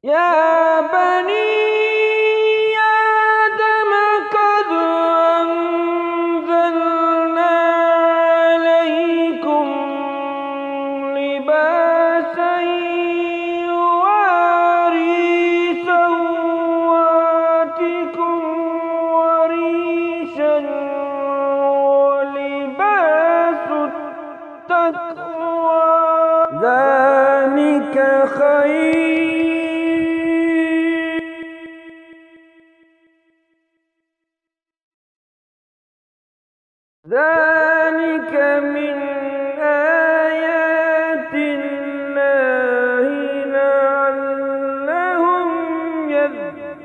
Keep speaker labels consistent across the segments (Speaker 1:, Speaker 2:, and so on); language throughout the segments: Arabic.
Speaker 1: يا بني آدم قد أنزلنا عليكم لباسا يواري سوآتكم وريشا ولباس التقوى ذلك خير. ذلك من آيات الله لعلهم يذكرون.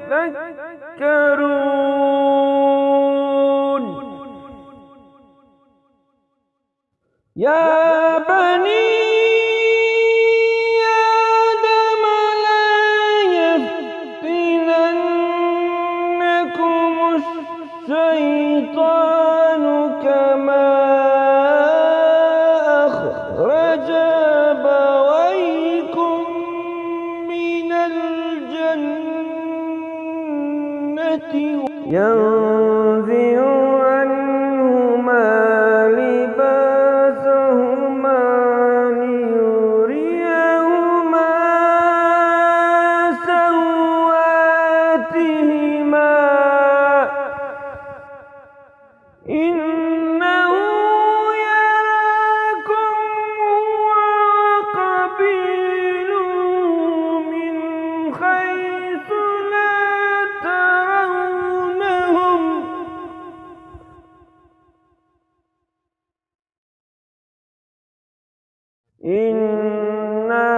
Speaker 1: يا بني آدم لا يفتننكم الشيطان كما أخرج أبويكم من الجنة ينزع عنهما لباسهما ليريهما سوآتهما إنه يراكم هو وقبيله من حيث لا ترونهم إنا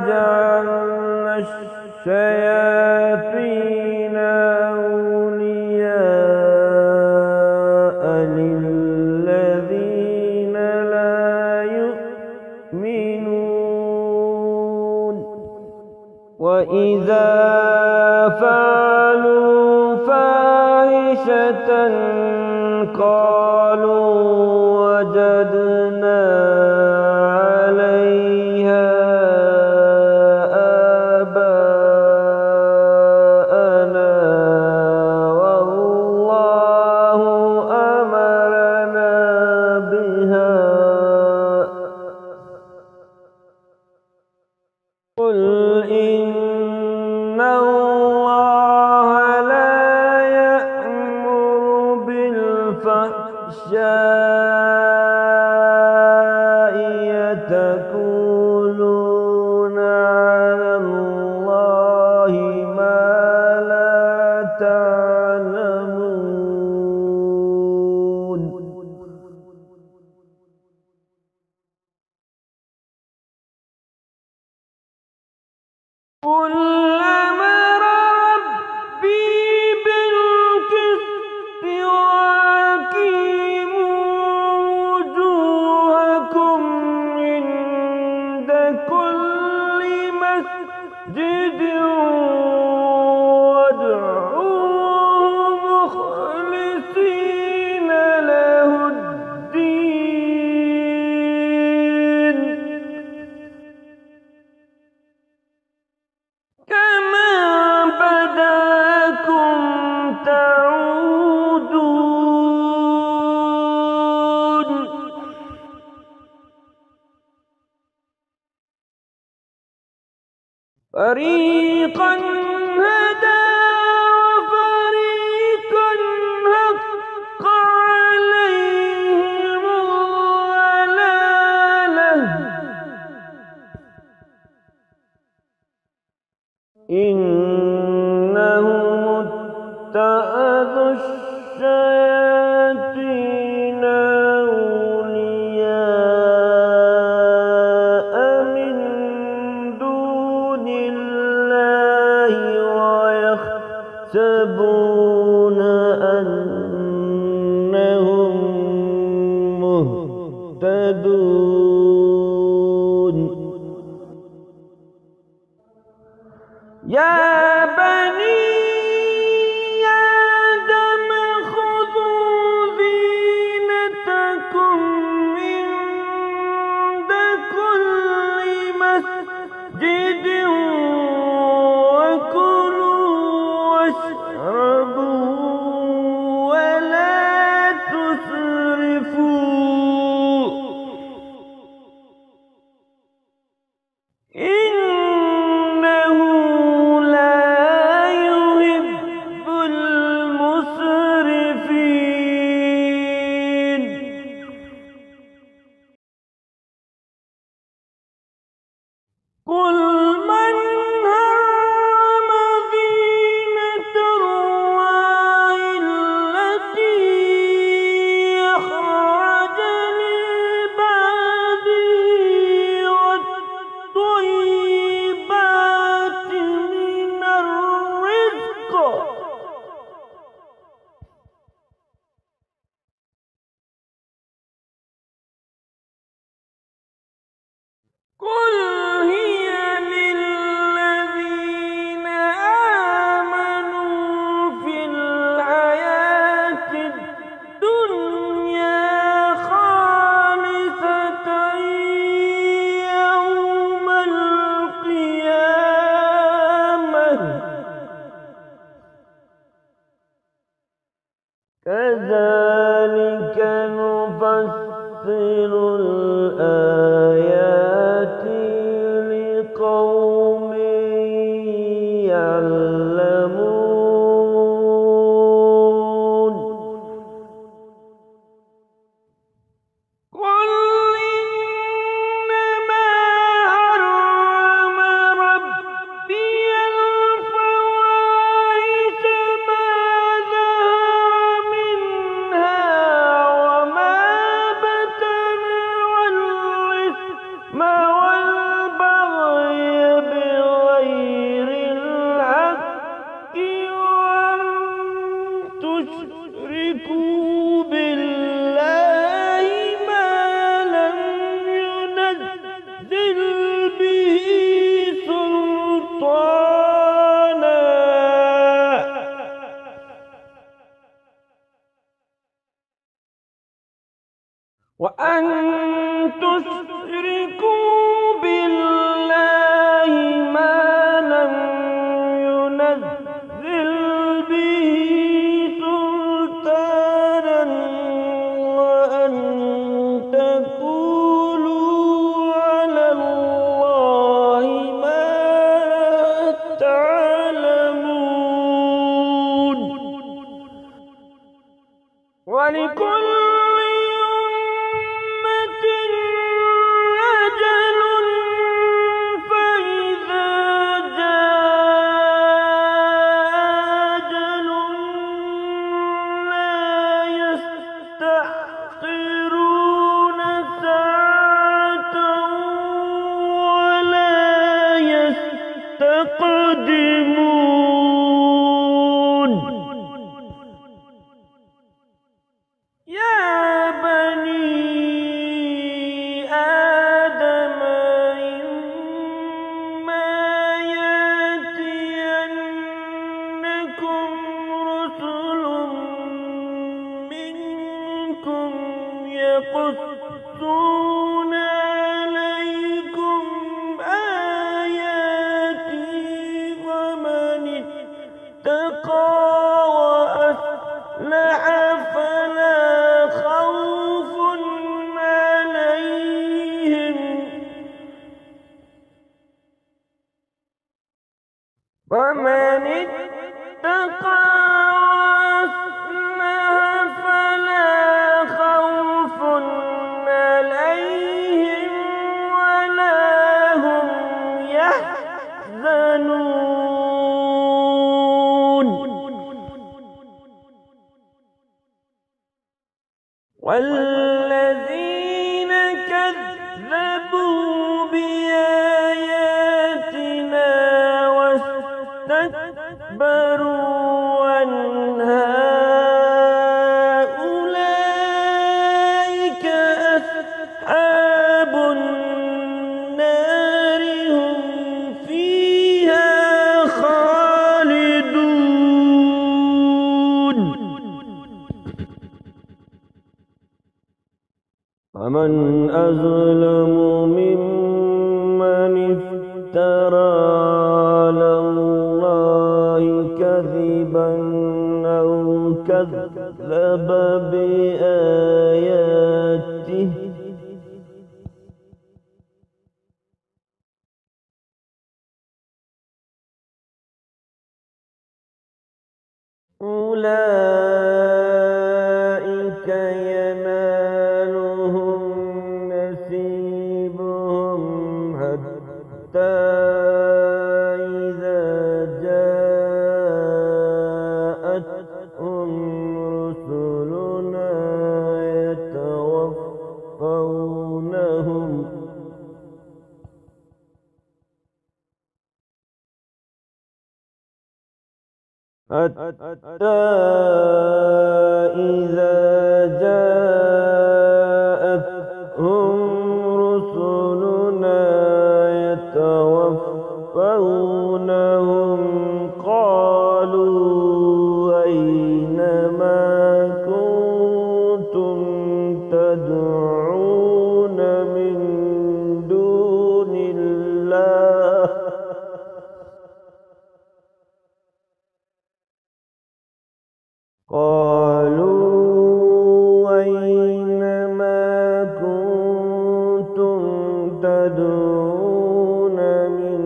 Speaker 1: جعلنا الشياطين أولياء للذين لا يؤمنون وإذا فعلوا فاحشة قالوا وجدنا عليها آباءنا والله أمرنا بها قل إن الله لا يأمر بالفحشاء يتقولون على الله ما لا تعلمون. قل أمر ربي بالقسط وأقيموا وجوهكم عند كل مسجد وادعوه مخلصين له الدين كما بدأكم تعودون. فريقا هدى وفريقا حق عليهم الضلالة إنهم اتخذوا الشياطين أولياء من دون الله ويحسبون أنهم مهتدون. يا بني آدم خذوا زينتكم عند كل مسجد لقوم يعلمون قل إنما حرم ربي الفواحش ما ظهر منها وما بطن والإثم والبغي بغير الحق وأن تشركوا بالله ما لم ينزل به سلطانا وأن تشركوا بالله ما لم ينزل به سلطانا وأن تقولوا على الله ما لا تعلمون ولكل أمة أجل فإذا جاء أجلهم لا يستأخرون ساعة ولا يستقدمون يا بني آدم إما يأتينكم رسل منكم يقصون عليكم آياتي فمن اتقى وأصلح فلا خوف عليهم ومن اتقى وأصلح فلا خوف عليهم ولا هم يحزنون والذين كذبوا بآياتنا واستكبروا عنها أولئك أصحاب النار هم فيها خالدون ومن أظلم ممن افترى على الله كذبا أو كذب بآياته أولئك ينالهم نصيبهم حتى إذا جاءتهم رسلنا يتوفونهم حتى إذا جاءتهم رسلنا يتوفونهم قالوا أين ما كنتم تدعون من دون الله قالوا أين ما كنتم تدعون من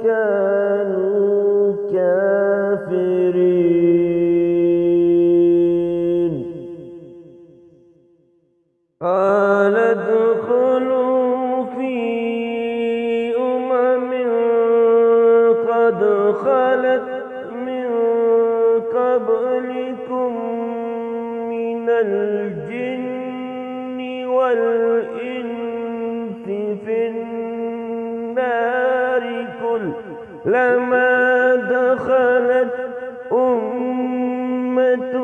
Speaker 1: كانوا كافرين قال ادخلوا في قد خلت من قبلكم من الجن والإنس في النار كلما دخلت أمة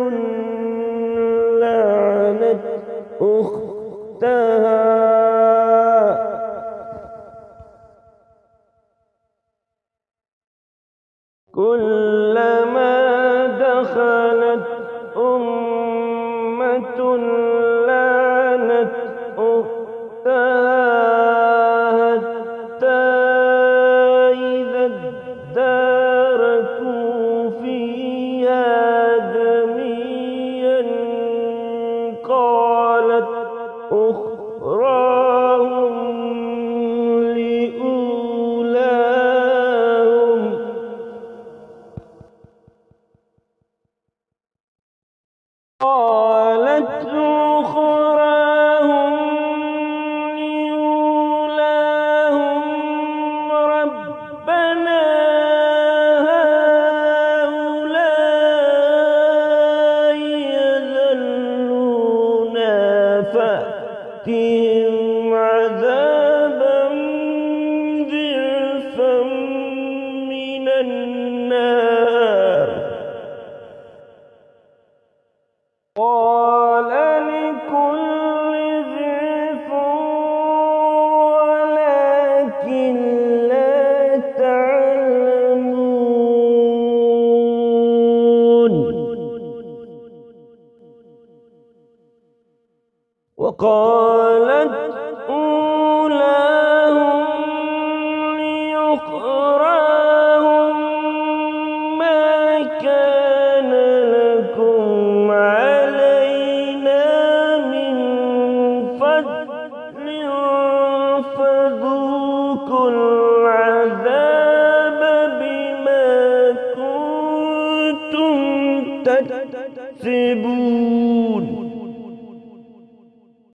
Speaker 1: لعنت أختها كلما دخلت أمة لعنت أختها حتى إذا اداركوا فيها جميعا قالت أخراهم لأولاهم ربنا هؤلاء يذلونا فأتهم عذابا ضعفا من النار قال لكل ضعف ولكن لا تعلمون وقالت أولاهم لأخراهم ما كان لكم علينا من فضل فذوقوا العذاب بما كنتم تكسبون